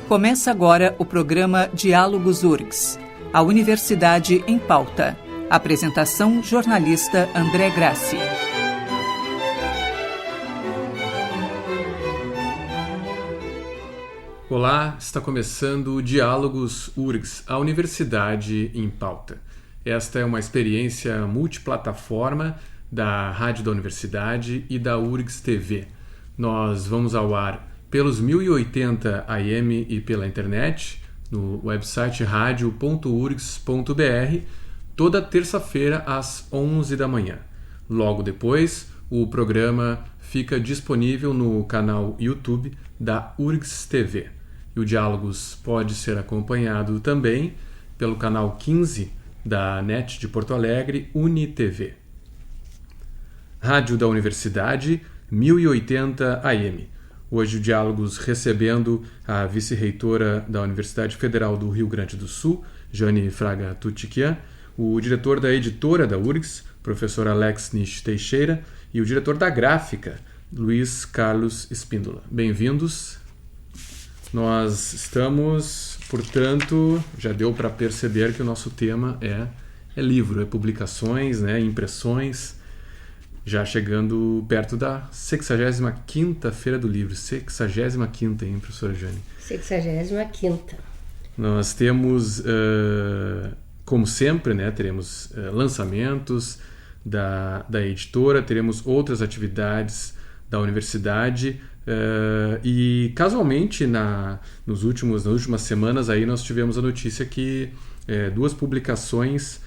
Começa agora o programa Diálogos URGS, a Universidade em Pauta. Apresentação, jornalista André Grassi. Olá, está começando o Diálogos URGS, a Universidade em Pauta. Esta é uma experiência multiplataforma da Rádio da Universidade e da URGS TV. Nós vamos ao ar pelos 1080 AM e pela internet, no website radio.urgs.br, toda terça-feira às 11 da manhã. Logo depois, o programa fica disponível no canal YouTube da URGS TV. E o Diálogos pode ser acompanhado também pelo canal 15 da NET de Porto Alegre, UniTV. Rádio da Universidade, 1080 AM. Hoje o Diálogos recebendo a vice-reitora da Universidade Federal do Rio Grande do Sul, Jane Fraga Tutiquian, o diretor da editora da URGS, professor Alex Nish Teixeira, e o diretor da gráfica, Luiz Carlos Espíndola. Bem-vindos. Nós estamos, portanto, já deu para perceber que o nosso tema é livro, é publicações, impressões, já chegando perto da 65ª Feira do Livro. 65ª, hein, professora Jane? 65ª. Nós temos, como sempre, teremos lançamentos da editora, teremos outras atividades da universidade e, casualmente, nas últimas semanas aí nós tivemos a notícia que duas publicações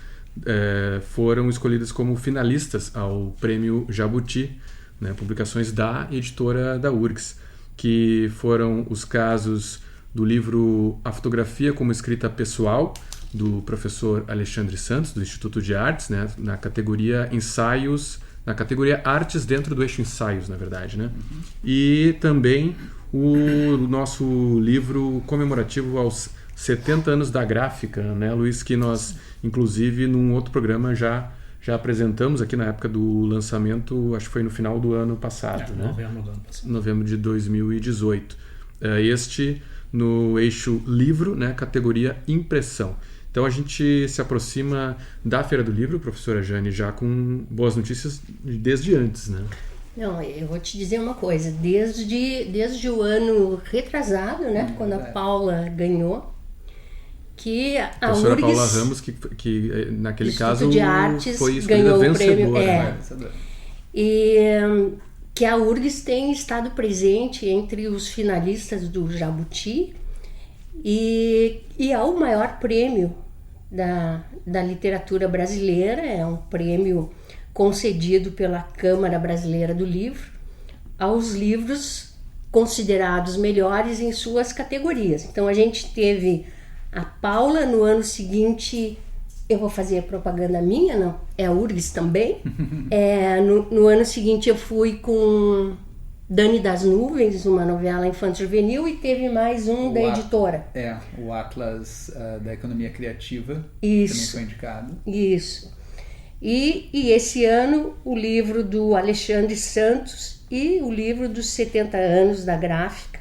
foram escolhidas como finalistas ao Prêmio Jabuti, publicações da editora da URGS, que foram os casos do livro A Fotografia como Escrita Pessoal, do professor Alexandre Santos, do Instituto de Artes, na categoria Ensaios, na categoria Artes dentro do eixo Ensaios, na verdade, E também o nosso livro comemorativo aos 70 anos da gráfica, Luiz, que nós, inclusive, num outro programa já apresentamos aqui na época do lançamento, acho que foi no final do ano passado, Novembro do ano passado. Novembro de 2018. Este no eixo livro, categoria impressão. Então a gente se aproxima da Feira do Livro, professora Jane, já com boas notícias desde antes, Não, eu vou te dizer uma coisa, desde o ano retrasado, quando a Paula ganhou, que a professora URGS, Paula Ramos, que naquele Instituto caso de Artes, foi escolhida vencedora. E que a URGS tem estado presente entre os finalistas do Jabuti e é o maior prêmio da literatura brasileira, é um prêmio concedido pela Câmara Brasileira do Livro aos livros considerados melhores em suas categorias. Então a gente teve a Paula no ano seguinte, eu vou fazer a propaganda minha, não? É a URGS também. No ano seguinte eu fui com Dani das Nuvens, uma novela infanto-juvenil, e teve mais um da editora. O Atlas da Economia Criativa. Isso. Também foi indicado. Isso. E esse ano o livro do Alexandre Santos e o livro dos 70 anos da gráfica,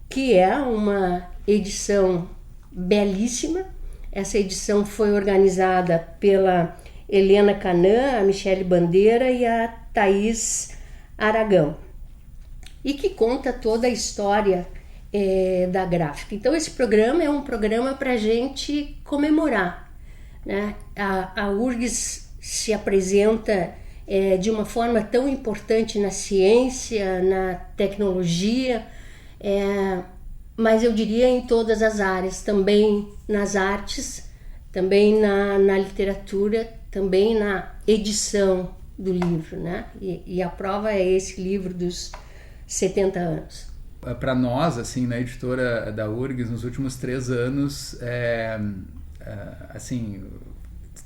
que é uma edição belíssima. Essa edição foi organizada pela Helena Canã, a Michele Bandeira e a Thaís Aragão, e que conta toda a história da gráfica. Então esse programa é um programa para a gente comemorar, A URGS se apresenta de uma forma tão importante na ciência, na tecnologia, mas eu diria em todas as áreas, também nas artes, também na literatura, também na edição do livro, E a prova é esse livro dos 70 anos. Para nós, assim, na editora da URGS, nos últimos 3 anos,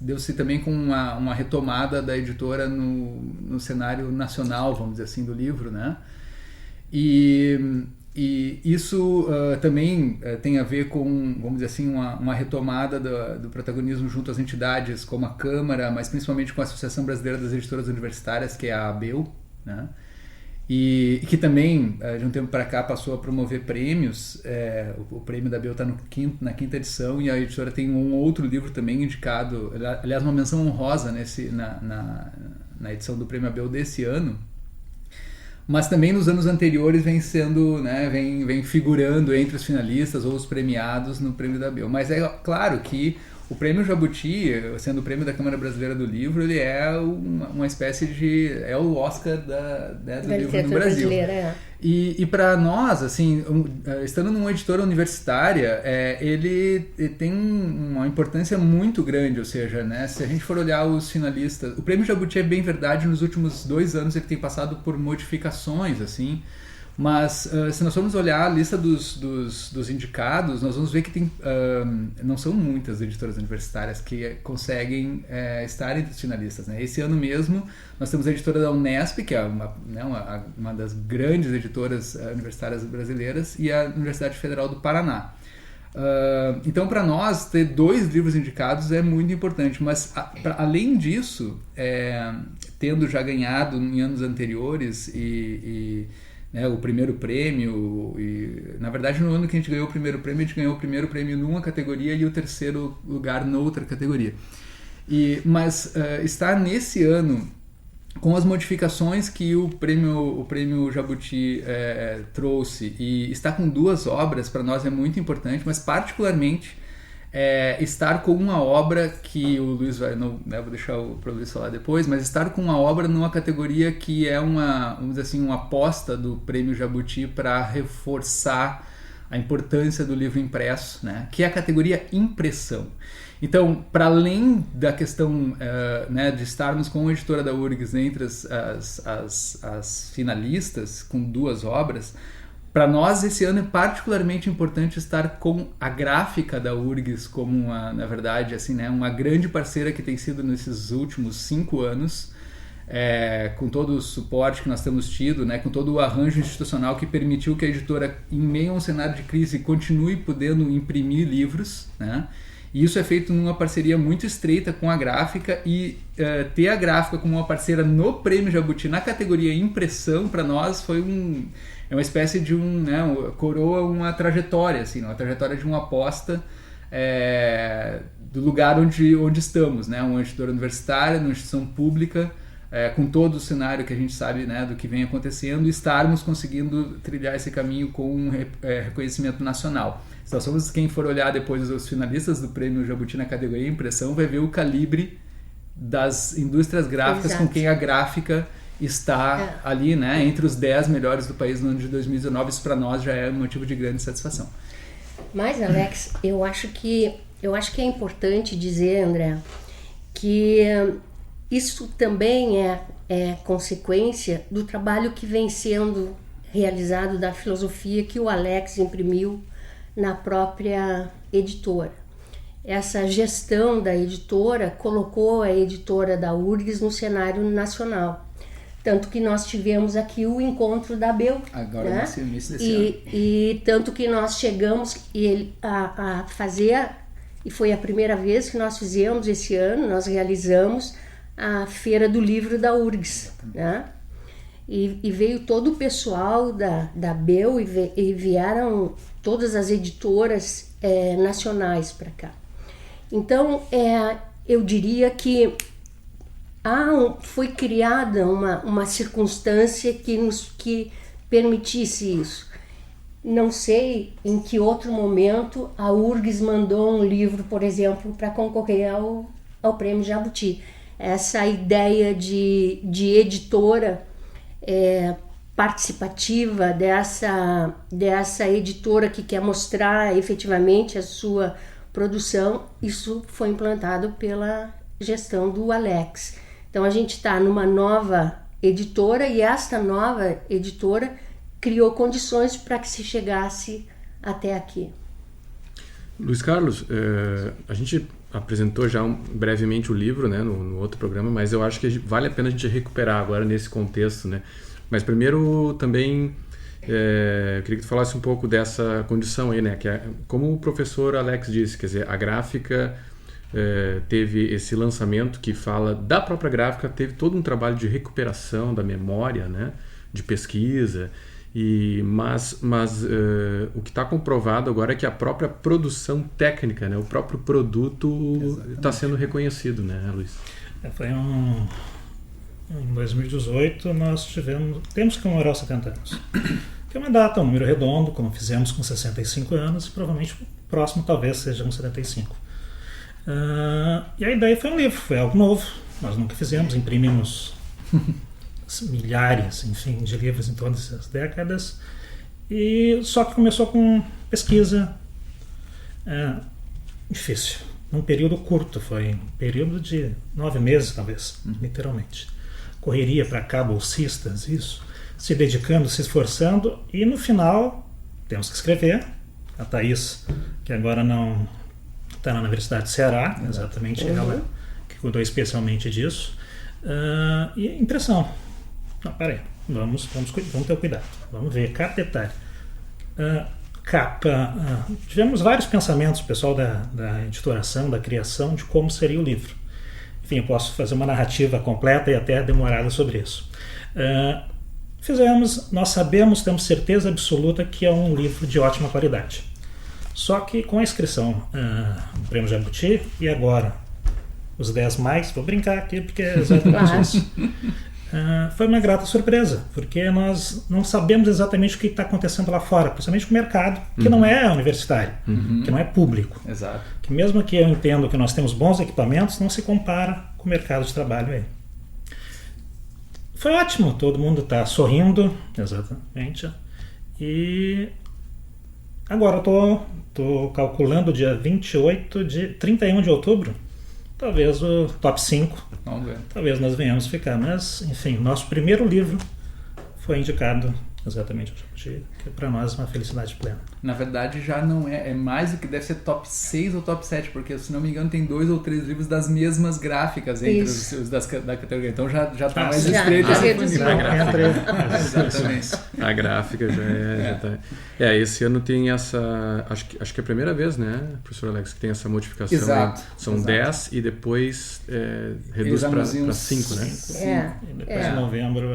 deu-se também com uma retomada da editora no cenário nacional, vamos dizer assim, do livro, E isso também tem a ver com, vamos dizer assim, uma retomada do protagonismo junto às entidades como a Câmara, mas principalmente com a Associação Brasileira das Editoras Universitárias, que é a ABEU, e que também, de um tempo para cá, passou a promover prêmios. O prêmio da Abril está na quinta edição, e a editora tem um outro livro também indicado, aliás, uma menção honrosa na edição do Prêmio Abril desse ano, mas também nos anos anteriores vem sendo, né, vem figurando entre os finalistas ou os premiados no Prêmio da Abril. Mas é claro que o Prêmio Jabuti, sendo o prêmio da Câmara Brasileira do Livro, ele é uma espécie de... é o Oscar do livro no Brasil. E para nós, assim, estando numa editora universitária, ele tem uma importância muito grande, ou seja, né, se a gente for olhar os finalistas... O Prêmio Jabuti, é bem verdade, nos últimos 2 anos ele tem passado por modificações, assim, mas se nós formos olhar a lista dos indicados, nós vamos ver que tem, não são muitas editoras universitárias que conseguem estar entre os finalistas, né? Esse ano mesmo nós temos a editora da Unesp, que é uma das grandes editoras universitárias brasileiras, e a Universidade Federal do Paraná. Então, para nós, ter 2 livros indicados é muito importante, mas além disso, tendo já ganhado em anos anteriores o primeiro prêmio, e na verdade no ano que a gente ganhou o primeiro prêmio, a gente ganhou o primeiro prêmio numa categoria e o terceiro lugar noutra categoria. Mas estar nesse ano com as modificações que o prêmio Jabuti trouxe, e estar com 2 obras para nós é muito importante, mas particularmente estar com uma obra que o Luiz vou deixar o Luiz falar depois, mas estar com uma obra numa categoria que é vamos dizer assim, uma aposta do Prêmio Jabuti para reforçar a importância do livro impresso, né, que é a categoria impressão. Então, para além da questão de estarmos com a editora da URGS entre as finalistas, com 2 obras, para nós, esse ano é particularmente importante estar com a gráfica da URGS como, na verdade, assim, né, uma grande parceira que tem sido nesses últimos 5 anos, com todo o suporte que nós temos tido, né, com todo o arranjo institucional que permitiu que a editora, em meio a um cenário de crise, continue podendo imprimir livros, né? E isso é feito numa parceria muito estreita com a gráfica, e ter a gráfica como uma parceira no Prêmio Jabuti na categoria impressão, para nós foi uma espécie de coroa uma trajetória, assim, uma trajetória de uma aposta do lugar onde estamos, né? Uma editora universitária, uma instituição pública, com todo o cenário que a gente sabe, né, do que vem acontecendo, e estarmos conseguindo trilhar esse caminho com um reconhecimento nacional. Se nós somos, quem for olhar depois os finalistas do Prêmio Jabuti na categoria impressão, vai ver o calibre das indústrias gráficas. Exato. Com quem a gráfica está ali, né, entre os 10 melhores do país no ano de 2019. Isso para nós já é um motivo de grande satisfação. Mas, Alex, eu acho que é importante dizer, André, que isso também é consequência do trabalho que vem sendo realizado, da filosofia que o Alex imprimiu na própria editora. Essa gestão da editora colocou a editora da URGS no cenário nacional. Tanto que nós tivemos aqui o encontro da ABEL. Agora, né? Nesse início desse ano. E tanto que nós chegamos a fazer, e foi a primeira vez que nós fizemos esse ano, nós realizamos a Feira do Livro da URGS, né? E veio todo o pessoal da ABEL e vieram todas as editoras nacionais para cá. Então, eu diria que foi criada uma circunstância que permitisse isso. Não sei em que outro momento a URGS mandou um livro, por exemplo, para concorrer ao Prêmio Jabuti. Essa ideia de editora participativa, dessa editora que quer mostrar efetivamente a sua produção, isso foi implantado pela gestão do Alex. Então a gente está numa nova editora, e esta nova editora criou condições para que se chegasse até aqui. Luiz Carlos, a gente apresentou já brevemente o livro, né, no outro programa, mas eu acho que vale a pena a gente recuperar agora nesse contexto, né? Mas primeiro também eu queria que tu falasse um pouco dessa condição aí, né? Que como o professor Alex disse, quer dizer, a gráfica teve esse lançamento que fala da própria gráfica, teve todo um trabalho de recuperação da memória, né, de pesquisa. Mas o que está comprovado agora é que a própria produção técnica, né, o próprio produto está sendo reconhecido, né, Luiz? Foi em 2018 nós temos que comemorar os 70 anos. Que é uma data, um número redondo, como fizemos com 65 anos, e provavelmente o próximo talvez seja com 75. E a ideia foi um livro, foi algo novo, nós nunca fizemos, imprimimos milhares, enfim, de livros em todas as décadas, e só que começou com pesquisa difícil, num período curto, foi um período de 9 meses talvez, literalmente. Correria para cá, bolsistas, isso, se dedicando, se esforçando, e no final temos que escrever. A Thaís, que agora não está na Universidade do Ceará, exatamente ela que cuidou especialmente disso, e impressão. Não, peraí, vamos ter cuidado, vamos ver cada detalhe. Capa, tivemos vários pensamentos, o pessoal da editoração, da criação, de como seria o livro. Enfim, eu posso fazer uma narrativa completa e até demorada sobre isso. Nós sabemos, temos certeza absoluta que é um livro de ótima qualidade. Só que com a inscrição do Prêmio Jabuti, e agora os 10 mais, vou brincar aqui porque é exatamente isso. Foi uma grata surpresa, porque nós não sabemos exatamente o que está acontecendo lá fora, principalmente com o mercado, que não é universitário, que não é público. Exato. Que mesmo que eu entendo que nós temos bons equipamentos, não se compara com o mercado de trabalho aí. Foi ótimo, todo mundo está sorrindo, exatamente. E agora eu estou calculando dia 31 de outubro, talvez o top 5. Vamos ver. Talvez nós venhamos ficar, mas enfim, nosso primeiro livro foi indicado exatamente ao Jabuti, que para nós é uma felicidade plena. Na verdade já não é mais do que deve ser top 6 ou top 7, porque se não me engano tem 2 ou 3 livros das mesmas gráficas entre os da categoria, então já está mais estreito esse funil. Exatamente. A gráfica já tá. Esse ano tem essa, acho que é a primeira vez, né, professor Alex, que tem essa modificação. Exato. São 10 e depois reduz para 5, né? E depois de novembro...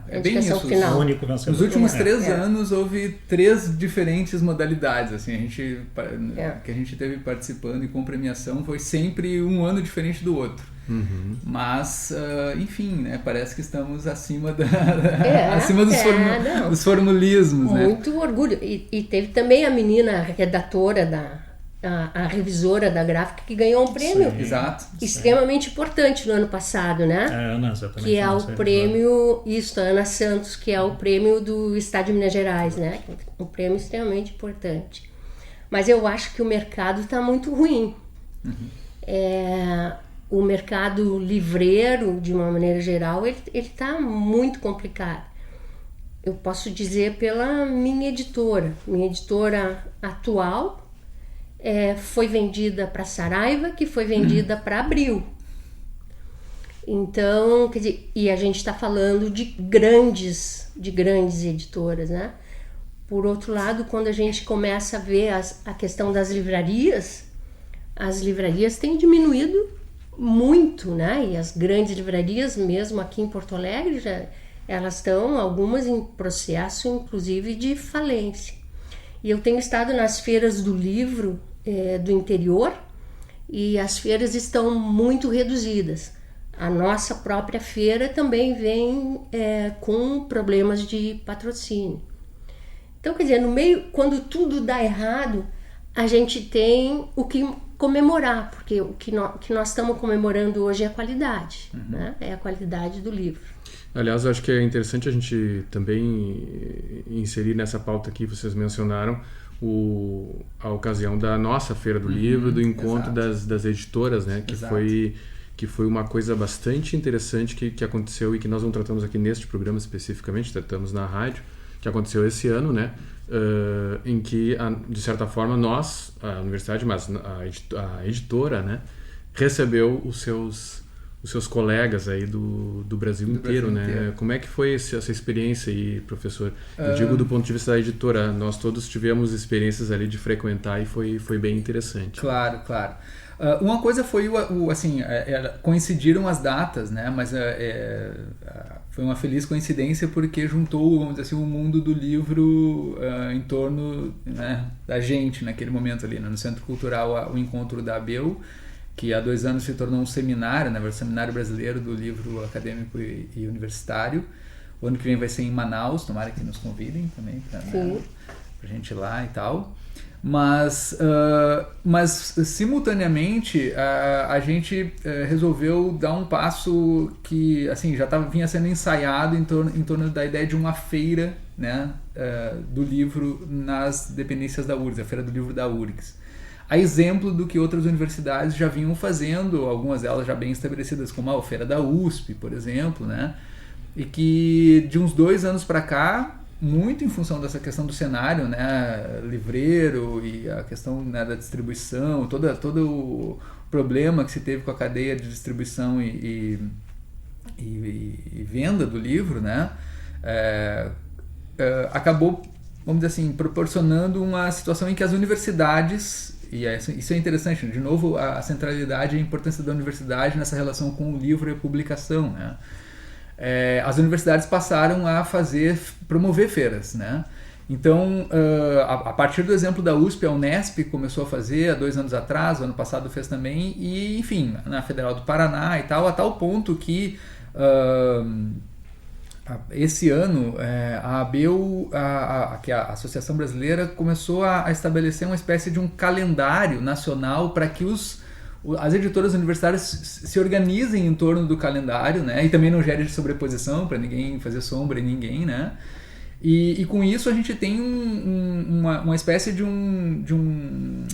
É bem isso. Final. Nos últimos 3 anos houve 3 diferentes modalidades. Assim, que a gente teve participando e com premiação foi sempre um ano diferente do outro. Mas, enfim, né, parece que estamos acima dos formulismos. Muito né? orgulho. E teve também a menina redatora a revisora da gráfica que ganhou um prêmio extremamente importante no ano passado, né? Exatamente. Que é o prêmio, a Ana Santos, que é o prêmio do Estado de Minas Gerais, né? Um prêmio extremamente importante. Mas eu acho que o mercado está muito ruim. O mercado livreiro, de uma maneira geral, ele está muito complicado. Eu posso dizer pela minha editora. Minha editora atual foi vendida para Saraiva, que foi vendida para Abril. Então, quer dizer, e a gente está falando de grandes editoras, né? Por outro lado, quando a gente começa a ver a questão das livrarias, as livrarias têm diminuído muito, né? E as grandes livrarias, mesmo aqui em Porto Alegre, elas estão, algumas em processo, inclusive, de falência. E eu tenho estado nas feiras do livro do interior e as feiras estão muito reduzidas. A nossa própria feira também vem com problemas de patrocínio. Então, quer dizer, no meio, quando tudo dá errado, a gente tem o que comemorar, porque o que nós estamos comemorando hoje é a qualidade, né? É a qualidade do livro. Aliás, eu acho que é interessante a gente também inserir nessa pauta que vocês mencionaram a ocasião da nossa Feira do Livro, do encontro das editoras, né? Que foi uma coisa bastante interessante que aconteceu e que nós não tratamos aqui neste programa especificamente, tratamos na rádio, que aconteceu esse ano, né? Em que, de certa forma, nós, a universidade, mas a editora, né? Recebeu os seus colegas aí do Brasil inteiro, né? Inteiro. Como é que foi essa experiência aí, professor? Eu digo do ponto de vista da editora, nós todos tivemos experiências ali de frequentar e foi bem interessante. Claro. Uma coisa foi, coincidiram as datas, né? Mas foi uma feliz coincidência porque juntou, vamos dizer assim, o mundo do livro em torno, né, da gente naquele momento ali, né? No Centro Cultural, o encontro da ABEL, que há 2 anos se tornou um seminário, né? O Seminário Brasileiro do Livro Acadêmico e Universitário. O ano que vem vai ser em Manaus, tomara que nos convidem também para a gente ir lá e tal. Mas simultaneamente a gente resolveu dar um passo que assim já vinha sendo ensaiado em torno da ideia de uma feira, né, do livro nas dependências da URGS, a Feira do Livro da URGS. A exemplo do que outras universidades já vinham fazendo, algumas delas já bem estabelecidas, como a Feira da USP, por exemplo, né? E que de uns 2 anos para cá, muito em função dessa questão do cenário, né, livreiro e a questão, né, da distribuição, todo o problema que se teve com a cadeia de distribuição e venda do livro, né, acabou, vamos dizer assim, proporcionando uma situação em que as universidades, e isso é interessante, de novo, a centralidade e a importância da universidade nessa relação com o livro e a publicação, né? As universidades passaram a promover feiras, né? Então, a partir do exemplo da USP, a Unesp começou a fazer há 2 anos atrás, o ano passado fez também, e enfim, na Federal do Paraná e tal, a tal ponto que esse ano a ABEL, que é a Associação Brasileira, começou a estabelecer uma espécie de um calendário nacional para que as editoras universitárias se organizem em torno do calendário, né? E também não gere sobreposição para ninguém fazer sombra em ninguém, né? E com isso a gente tem uma espécie de um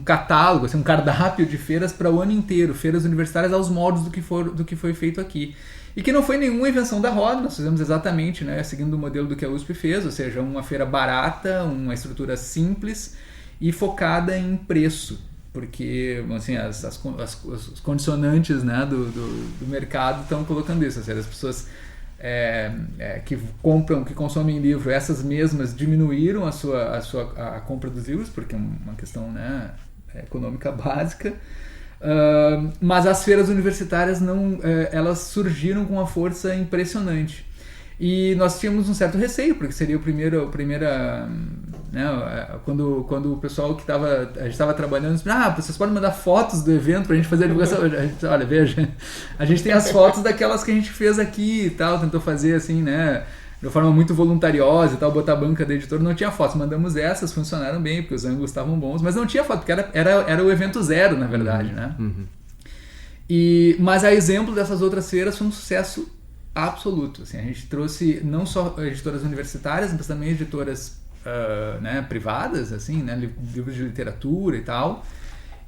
catálogo, assim, um cardápio de feiras para o ano inteiro, feiras universitárias aos moldes do que foi feito aqui. E que não foi nenhuma invenção da roda, nós fizemos exatamente, né, seguindo o modelo do que a USP fez, ou seja, uma feira barata, uma estrutura simples e focada em preço. Porque assim, os condicionantes, né, do mercado estão colocando isso. Ou seja, as pessoas que consomem livro, essas mesmas diminuíram a compra dos livros, porque é uma questão, né, econômica básica. Mas as feiras universitárias elas surgiram com uma força impressionante. E nós tínhamos um certo receio, porque seria a primeira, né, quando o pessoal a gente estava trabalhando, vocês podem mandar fotos do evento para a gente fazer a divulgação. Olha, veja, a gente tem as fotos daquelas que a gente fez aqui e tal, tentou fazer assim, né, de uma forma muito voluntariosa e tal, botar a banca da editora, não tinha fotos, mandamos essas, funcionaram bem, porque os ângulos estavam bons, mas não tinha foto, porque era o evento zero, na verdade, né? Uhum. Mas a exemplo dessas outras feiras foi um sucesso absoluto. Assim, a gente trouxe não só editoras universitárias, mas também editoras né, privadas, assim, né, livros de literatura e tal.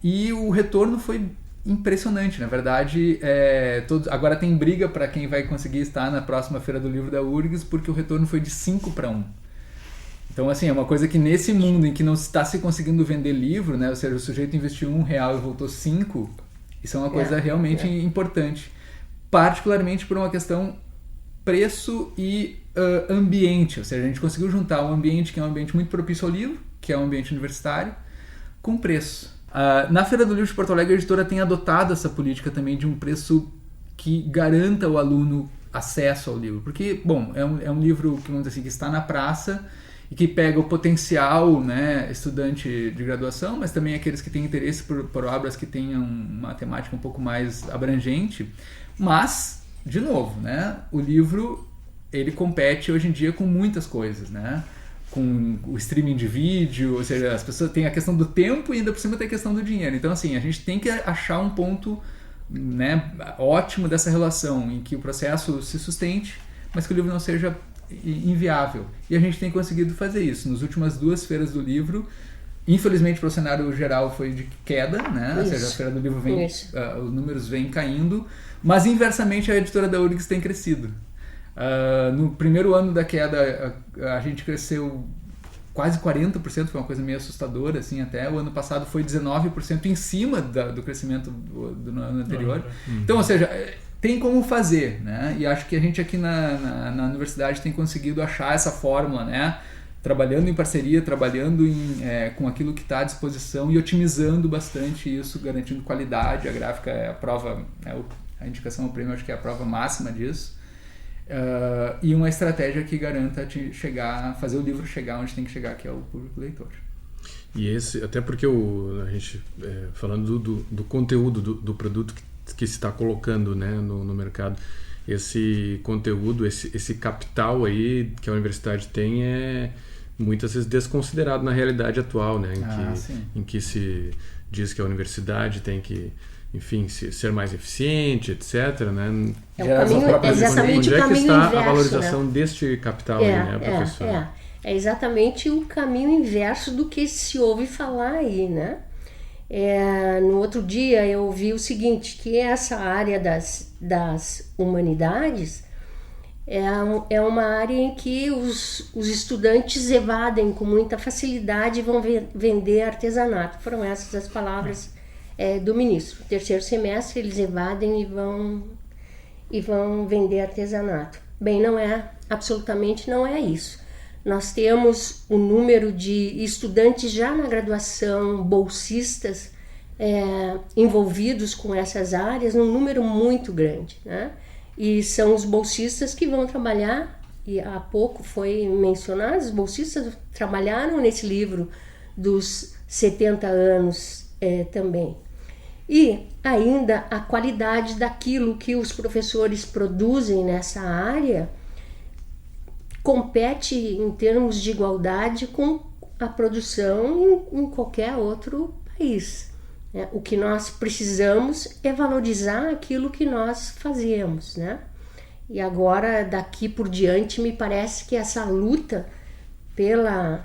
E o retorno foi impressionante. Na verdade, agora tem briga para quem vai conseguir estar na próxima Feira do Livro da URGS, porque o retorno foi de 5-1. Então, assim, é uma coisa que nesse mundo em que não está se conseguindo vender livro, né, ou seja, o sujeito investiu R$1 e voltou 5, isso é uma coisa realmente importante. Particularmente por uma questão preço e ambiente, ou seja, a gente conseguiu juntar um ambiente que é um ambiente muito propício ao livro, que é um ambiente universitário, com preço. Na Feira do Livro de Porto Alegre, a editora tem adotado essa política também de um preço que garanta ao aluno acesso ao livro, porque, bom, é um livro que, vamos dizer assim, que está na praça e que pega o potencial, né, estudante de graduação, mas também aqueles que têm interesse por obras que tenham uma temática um pouco mais abrangente. Mas, de novo, né, o livro ele compete hoje em dia com muitas coisas, né? Com o streaming de vídeo, ou seja, as pessoas têm a questão do tempo e ainda por cima tem a questão do dinheiro. Então, assim, a gente tem que achar um ponto, né, ótimo dessa relação em que o processo se sustente, mas que o livro não seja inviável. E a gente tem conseguido fazer isso. Nas últimas 2 feiras do livro, infelizmente para o cenário geral foi de queda, né? Ou seja, a Feira do Livro os números vêm caindo, mas inversamente a editora da URGS tem crescido. No primeiro ano da queda a gente cresceu quase 40%, foi uma coisa meio assustadora, assim, até o ano passado foi 19% em cima do crescimento do ano anterior. Então, ou seja, tem como fazer, né? E acho que a gente aqui na universidade tem conseguido achar essa fórmula, né? Trabalhando em parceria, trabalhando com aquilo que está à disposição e otimizando bastante isso, garantindo qualidade. A gráfica é a prova, a indicação ao prêmio, acho que é a prova máxima disso. E uma estratégia que garanta fazer o livro chegar onde tem que chegar, que é o público leitor. E até porque a gente, falando do conteúdo do produto que se está colocando, né, no mercado, esse conteúdo, esse capital aí que a universidade tem é muitas vezes desconsiderado na realidade atual, né, em que se diz que a universidade tem que, enfim, ser mais eficiente, etc., né? Exatamente onde o caminho é que está inverso, a valorização, né, né, deste capital aí, né, professor? É exatamente o caminho inverso do que se ouve falar aí, né? No outro dia eu ouvi o seguinte, que essa área das humanidades é uma área em que os estudantes evadem com muita facilidade e vão vender artesanato. Foram essas as palavras do ministro. No terceiro semestre eles evadem e vão vender artesanato. Bem, absolutamente não é isso. Nós temos um número de estudantes já na graduação, bolsistas, envolvidos com essas áreas, um número muito grande, né? E são os bolsistas que vão trabalhar, e há pouco foi mencionado, os bolsistas trabalharam nesse livro dos 70 anos também. E ainda a qualidade daquilo que os professores produzem nessa área compete em termos de igualdade com a produção em qualquer outro país. O que nós precisamos é valorizar aquilo que nós fazemos, né? E agora, daqui por diante, me parece que essa luta pela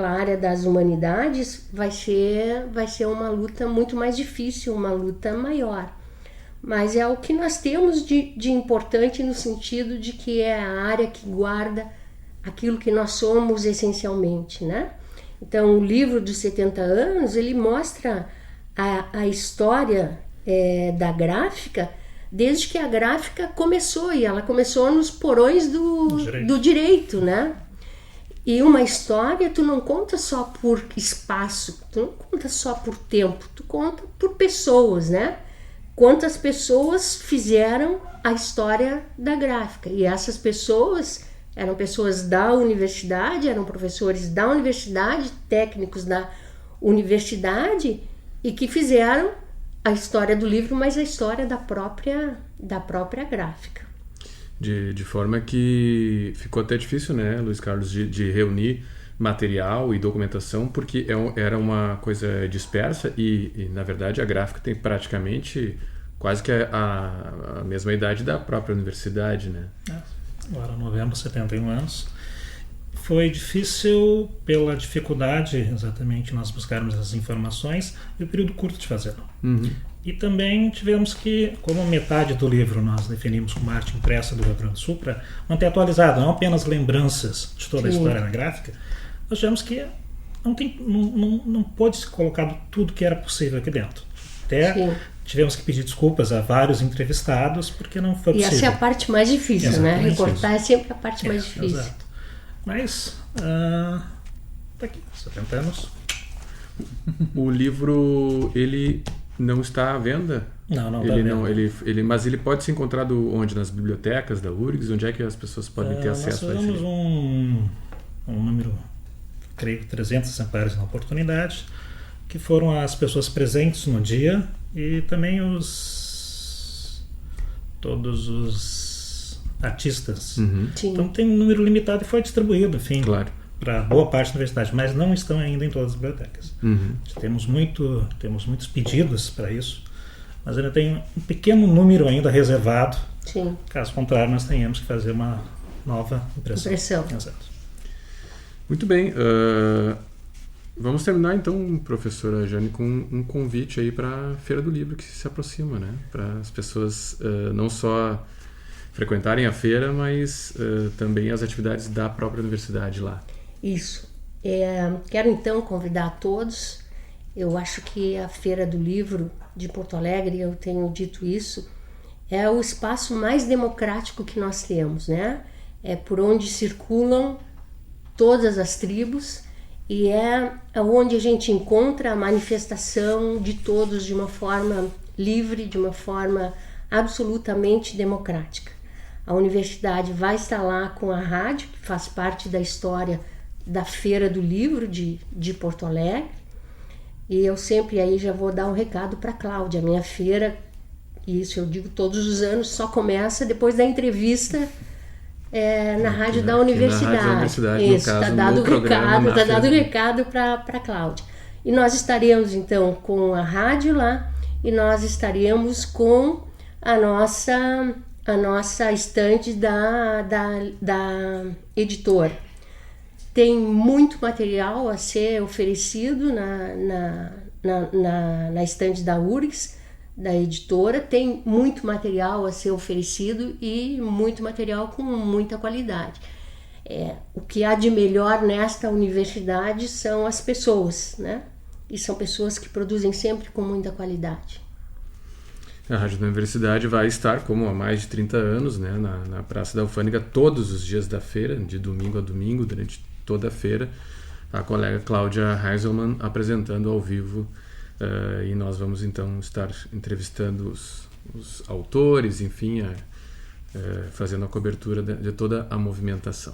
área das humanidades vai ser uma luta muito mais difícil, uma luta maior. Mas é o que nós temos de importante no sentido de que é a área que guarda aquilo que nós somos essencialmente, né? Então, o livro dos 70 anos, ele mostra a história da gráfica desde que a gráfica começou, e ela começou nos porões do direito, né? E uma história tu não conta só por espaço, tu não conta só por tempo, tu conta por pessoas, né? Quantas pessoas fizeram a história da gráfica, e essas pessoas eram pessoas da universidade, eram professores da universidade, técnicos da universidade, e que fizeram a história do livro, mas a história da própria gráfica. De forma que ficou até difícil, né, Luiz Carlos, de reunir material e documentação, porque era uma coisa dispersa e, na verdade, a gráfica tem praticamente quase que a mesma idade da própria universidade, né? Agora, novembro, 71 anos. Foi difícil pela dificuldade, exatamente, nós buscarmos essas informações e o período curto de fazê-lo. E também tivemos que, como metade do livro nós definimos como arte impressa do Rio Grande do Sul, para manter atualizado, não apenas lembranças de toda a história na gráfica, nós tivemos que não pôde ser colocado tudo que era possível aqui dentro. Até tivemos que pedir desculpas a vários entrevistados, porque não foi possível. E essa é a parte mais difícil, exatamente, né? Recortar é sempre a parte mais difícil. Exato. Mas, tá aqui, 70 anos. O livro, ele não está à venda? Não ele está à venda. Mas ele pode ser encontrado onde? Nas bibliotecas da URGS? Onde é que as pessoas podem ter acesso a esse livro? Nós um número, creio que 300 exemplares na oportunidade, que foram as pessoas presentes no dia e também todos os artistas. Então tem um número limitado e foi distribuído, enfim, para boa parte da universidade, mas não estão ainda em todas as bibliotecas. Temos muitos pedidos para isso, mas ainda tem um pequeno número ainda reservado. Caso contrário, nós tenhamos que fazer uma nova impressão. Exato. Muito bem. Vamos terminar então, professora Jane, com um convite aí para a Feira do Livro que se aproxima, né? Para as pessoas não só frequentarem a feira, mas também as atividades da própria universidade lá. Isso. Quero então convidar a todos. Eu acho que a Feira do Livro de Porto Alegre, eu tenho dito isso, é o espaço mais democrático que nós temos, né? É por onde circulam todas as tribos e é onde a gente encontra a manifestação de todos de uma forma livre, de uma forma absolutamente democrática. A universidade vai estar lá com a rádio, que faz parte da história da Feira do Livro de Porto Alegre. E eu sempre aí já vou dar um recado para a Cláudia. Minha feira, e isso eu digo todos os anos, só começa depois da entrevista na rádio da universidade. Isso, está dado o recado para a Cláudia. E nós estaremos então com a rádio lá e nós estaremos com a nossa estande da editora. Tem muito material a ser oferecido na estande da URGS, da editora. Tem muito material a ser oferecido e muito material com muita qualidade. O que há de melhor nesta universidade são as pessoas, né? E são pessoas que produzem sempre com muita qualidade. A Rádio da Universidade vai estar, como há mais de 30 anos, né, na Praça da Alfândega, todos os dias da feira, de domingo a domingo, durante toda a feira, a colega Cláudia Heiselmann apresentando ao vivo, e nós vamos então estar entrevistando os autores, enfim, fazendo a cobertura de toda a movimentação.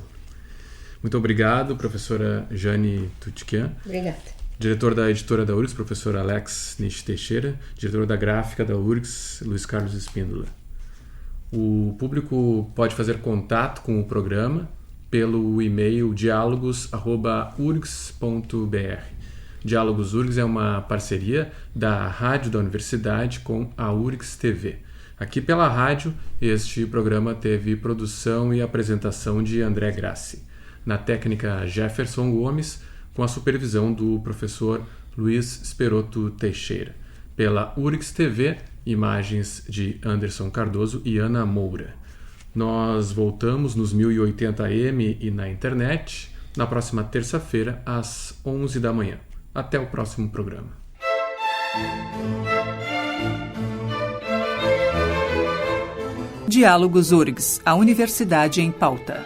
Muito obrigado, professora Jane Tutkian. Obrigada. Diretor da editora da URGS, professor Alex Nish Teixeira. Diretor da gráfica da URGS, Luiz Carlos Espíndola. O público pode fazer contato com o programa pelo e-mail dialogos@urgs.br. Diálogos URGS é uma parceria da Rádio da Universidade com a URGS TV. Aqui pela rádio, este programa teve produção e apresentação de André Grassi. Na técnica Jefferson Gomes, com a supervisão do professor Luiz Esperotto Teixeira. Pela URGS TV, imagens de Anderson Cardoso e Ana Moura. Nós voltamos nos 1080m e na internet na próxima terça-feira, às 11 da manhã. Até o próximo programa. Diálogos URGS, a Universidade em Pauta.